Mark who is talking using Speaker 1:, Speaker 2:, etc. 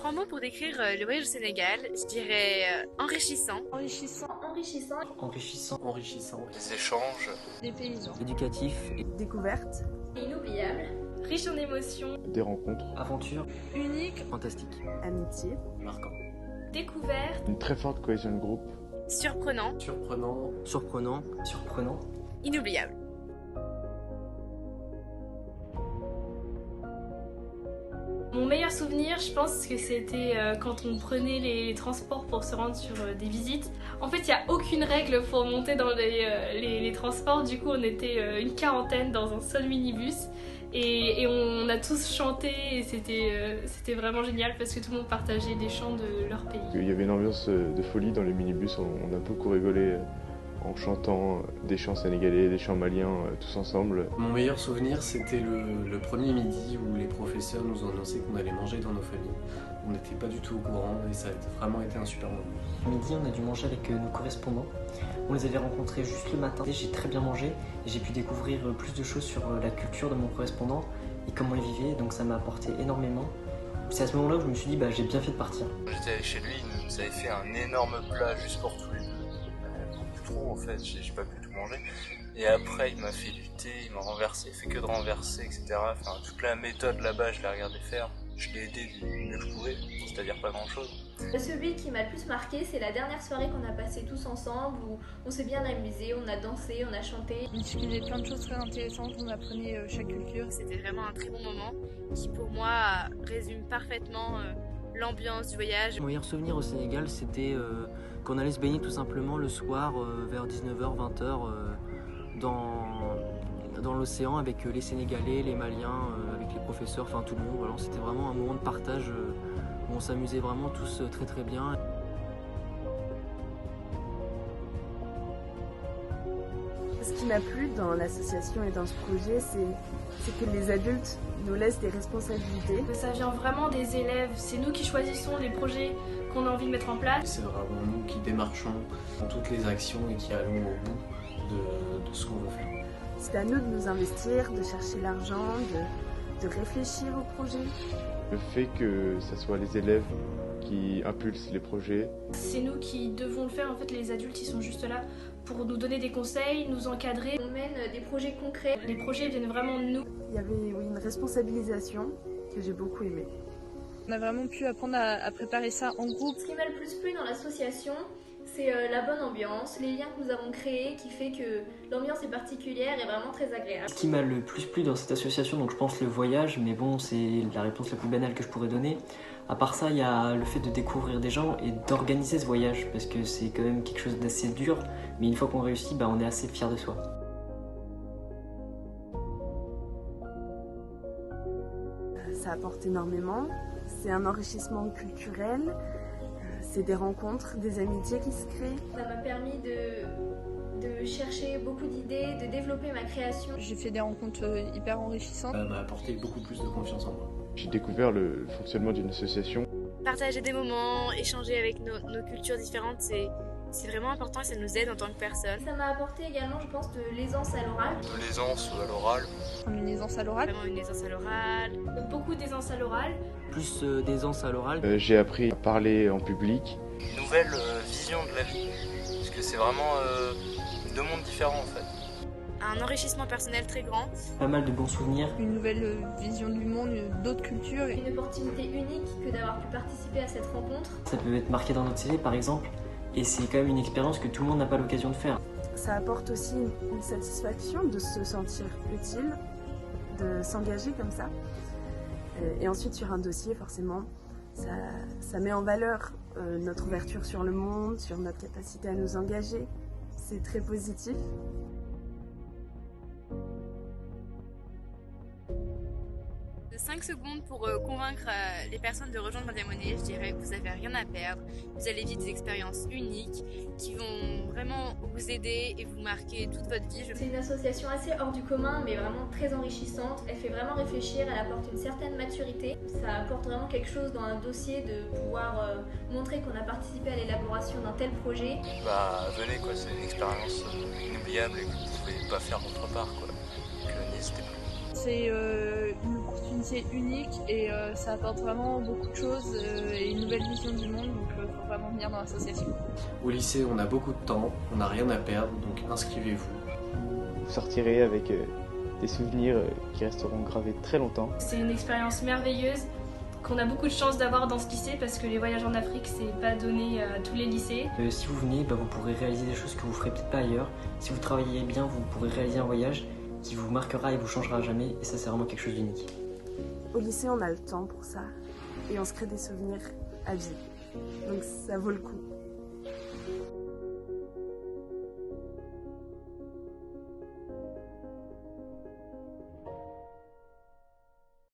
Speaker 1: 3 mots pour décrire le voyage au Sénégal, je dirais enrichissant.
Speaker 2: Enrichissant.
Speaker 3: Enrichissant.
Speaker 4: Enrichissant.
Speaker 5: Enrichissant.
Speaker 6: Des échanges.
Speaker 2: Dépaysant.
Speaker 4: Éducatif.
Speaker 7: Découverte.
Speaker 3: Inoubliable.
Speaker 1: Riche en émotions.
Speaker 8: Des rencontres.
Speaker 4: Aventure.
Speaker 2: Unique.
Speaker 4: Fantastique.
Speaker 7: Amitié.
Speaker 4: Marquant.
Speaker 3: Découverte.
Speaker 8: Une très forte cohésion de groupe.
Speaker 1: Surprenant.
Speaker 4: Surprenant. Surprenant. Surprenant.
Speaker 1: Inoubliable.
Speaker 9: Mon meilleur souvenir, je pense que c'était quand on prenait les transports pour se rendre sur des visites. En fait, il n'y a aucune règle pour monter dans les transports. Du coup, on était une quarantaine dans un seul minibus. Et on a tous chanté et c'était vraiment génial parce que tout le monde partageait des chants de leur pays.
Speaker 8: Il y avait une ambiance de folie dans les minibus. On a beaucoup rigolé en chantant des chants sénégalais, des chants maliens, tous ensemble.
Speaker 5: Mon meilleur souvenir, c'était le premier midi où les professeurs nous ont annoncé qu'on allait manger dans nos familles. On n'était pas du tout au courant et ça a vraiment été un super moment.
Speaker 4: Midi, on a dû manger avec nos correspondants. On les avait rencontrés juste le matin. J'ai très bien mangé et j'ai pu découvrir plus de choses sur la culture de mon correspondant et comment il vivait, donc ça m'a apporté énormément. C'est à ce moment-là où je me suis dit, j'ai bien fait de partir.
Speaker 6: J'étais allé chez lui, il nous avait fait un énorme plat juste pour tous les deux. Trop en fait, j'ai pas pu tout manger. Et après, il m'a fait du thé, il m'a renversé, il fait que de renverser, etc. Enfin, toute la méthode là-bas, je l'ai regardé faire. Je l'ai aidé du mieux que je pouvais, c'est-à-dire pas grand-chose.
Speaker 3: Celui qui m'a le plus marqué, c'est la dernière soirée qu'on a passée tous ensemble, où on s'est bien amusé, on a dansé, on a chanté.
Speaker 2: On discutait plein de choses très intéressantes, on apprenait chaque culture.
Speaker 1: C'était vraiment un très bon moment qui pour moi résume parfaitement l'ambiance du voyage.
Speaker 4: Mon meilleur souvenir au Sénégal, c'était qu'on allait se baigner tout simplement le soir vers 19h, 20h dans l'océan avec les Sénégalais, les Maliens, avec les professeurs, enfin tout le monde. Voilà, c'était vraiment un moment de partage où on s'amusait vraiment tous très très bien.
Speaker 7: Ce qui m'a plu dans l'association et dans ce projet, c'est que les adultes nous laissent des responsabilités.
Speaker 9: Ça vient vraiment des élèves, c'est nous qui choisissons les projets qu'on a envie de mettre en place.
Speaker 5: C'est vraiment nous qui démarchons dans toutes les actions et qui allons au bout de ce qu'on veut faire.
Speaker 7: C'est à nous de nous investir, de chercher l'argent, de réfléchir au projet.
Speaker 8: Le fait que ce soit les élèves qui impulsent les projets.
Speaker 9: C'est nous qui devons le faire, en fait les adultes ils sont juste là pour nous donner des conseils, nous encadrer.
Speaker 3: On mène des projets concrets.
Speaker 9: Les projets viennent vraiment de nous.
Speaker 7: Il y avait une responsabilisation que j'ai beaucoup aimée.
Speaker 2: On a vraiment pu apprendre à préparer ça en groupe.
Speaker 3: Ce qui m'a le plus plu dans l'association, c'est la bonne ambiance, les liens que nous avons créés qui fait que l'ambiance est particulière et vraiment très agréable.
Speaker 4: Ce qui m'a le plus plu dans cette association, donc je pense le voyage, mais bon, c'est la réponse la plus banale que je pourrais donner. À part ça, il y a le fait de découvrir des gens et d'organiser ce voyage, parce que c'est quand même quelque chose d'assez dur, mais une fois qu'on réussit, on est assez fiers de soi.
Speaker 7: Ça apporte énormément, c'est un enrichissement culturel. C'est des rencontres, des amitiés qui se créent.
Speaker 3: Ça m'a permis de chercher beaucoup d'idées, de développer ma création.
Speaker 2: J'ai fait des rencontres hyper enrichissantes.
Speaker 5: Ça m'a apporté beaucoup plus de confiance en moi.
Speaker 8: J'ai découvert le fonctionnement d'une association.
Speaker 1: Partager des moments, échanger avec nos cultures différentes, c'est vraiment important et ça nous aide en tant que personne.
Speaker 3: Ça m'a apporté également, je pense, de l'aisance à l'oral.
Speaker 6: De l'aisance à l'oral.
Speaker 2: Une aisance à l'oral.
Speaker 1: Vraiment une aisance à l'oral.
Speaker 9: Beaucoup d'aisance à l'oral.
Speaker 4: Plus d'aisance à l'oral.
Speaker 8: J'ai appris à parler en public.
Speaker 6: Une nouvelle vision de la vie. Parce que c'est vraiment deux mondes différents en fait.
Speaker 1: Un enrichissement personnel très grand.
Speaker 4: Pas mal de bons souvenirs.
Speaker 2: Une nouvelle vision du monde, d'autres cultures.
Speaker 3: Une opportunité unique que d'avoir pu participer à cette rencontre.
Speaker 4: Ça peut être marqué dans notre CV par exemple, et c'est quand même une expérience que tout le monde n'a pas l'occasion de faire.
Speaker 7: Ça apporte aussi une satisfaction de se sentir utile, de s'engager comme ça. Et ensuite sur un dossier, forcément, ça met en valeur notre ouverture sur le monde, sur notre capacité à nous engager. C'est très positif.
Speaker 1: 5 secondes pour convaincre les personnes de rejoindre Madiamoné, je dirais que vous n'avez rien à perdre. Vous allez vivre des expériences uniques qui vont vraiment vous aider et vous marquer toute votre vie.
Speaker 3: C'est une association assez hors du commun mais vraiment très enrichissante. Elle fait vraiment réfléchir, elle apporte une certaine maturité. Ça apporte vraiment quelque chose dans un dossier de pouvoir montrer qu'on a participé à l'élaboration d'un tel projet.
Speaker 6: Venez quoi, c'est une expérience inoubliable et que vous ne pouvez pas faire autre part quoi. Donc n'hésitez pas.
Speaker 2: C'est une opportunité unique et ça apporte vraiment beaucoup de choses et une nouvelle vision du monde, donc il faut vraiment venir dans l'association.
Speaker 5: Au lycée, on a beaucoup de temps, on n'a rien à perdre, donc inscrivez-vous.
Speaker 8: Vous sortirez avec des souvenirs qui resteront gravés très longtemps.
Speaker 9: C'est une expérience merveilleuse qu'on a beaucoup de chance d'avoir dans ce lycée parce que les voyages en Afrique, c'est pas donné à tous les lycées.
Speaker 4: Si vous venez, vous pourrez réaliser des choses que vous ferez peut-être pas ailleurs. Si vous travaillez bien, vous pourrez réaliser un voyage qui vous marquera et vous changera à jamais, et ça c'est vraiment quelque chose d'unique.
Speaker 7: Au lycée, on a le temps pour ça et on se crée des souvenirs à vie. Donc ça vaut le coup.